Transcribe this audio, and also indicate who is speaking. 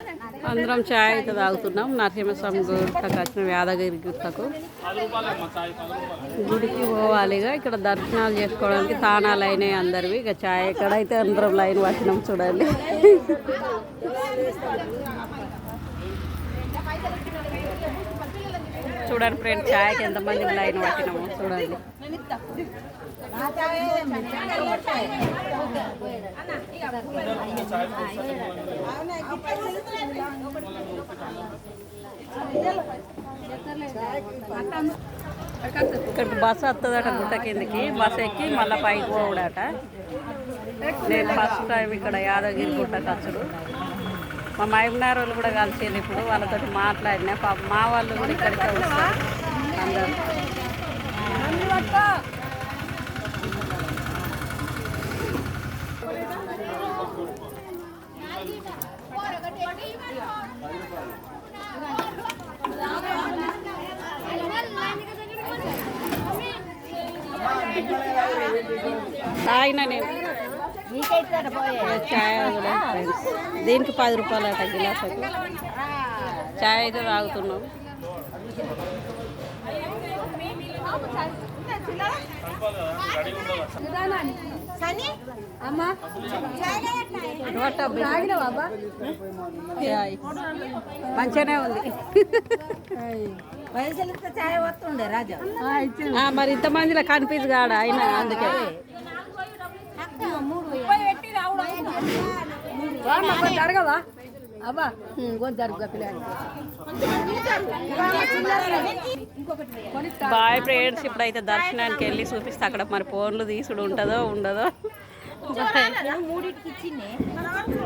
Speaker 1: అందరం చాయ్ అయితే తాగుతున్నాం. నరసింహస్వామి గుట్టకు వచ్చిన యాదగిరి గుట్టకు గుడికి పోవాలిగా. ఇక్కడ దర్శనాలు చేసుకోవడానికి తానాలు అయినాయి అందరివి. ఇక చాయ్ ఎక్కడైతే అందరం లైన్ పట్టినాం చూడండి. చూడండి ఫ్రెండ్, చాయ్కి ఎంతమంది లైన్ పట్టినాము చూడండి. ఇక్కడికి బస్సు వస్తుందట గుట్ట కిందకి. బస్సు ఎక్కి మళ్ళీ పైకి పోవడట. నేను ఫస్ట్ టైం ఇక్కడ యాదగిరి గుట్టకు వచ్చుడు. మా మైబునార్ వాళ్ళు కూడా కలిసింది. ఇప్పుడు వాళ్ళతో మాట్లాడినా. పాప మా వాళ్ళు కూడా ఇక్కడికే వస్తారు అందరూ. తాగినా నేను చాయ్ కూడా. దీనికి 10 రూపాయలు అట గిలాసకు. చాయ్ అయితే తాగుతున్నాం. మంచిగానే ఉంది. మరి ఇంతమందిలో కనిపించు కాడ అయినా అందుకే జరగవా అబ్బా బాయ్ ఫ్రెండ్స్. ఇప్పుడైతే దర్శనానికి వెళ్ళి చూపిస్తే అక్కడ మరి ఫోన్లు తీసుడు ఉంటుందో ఉండదో.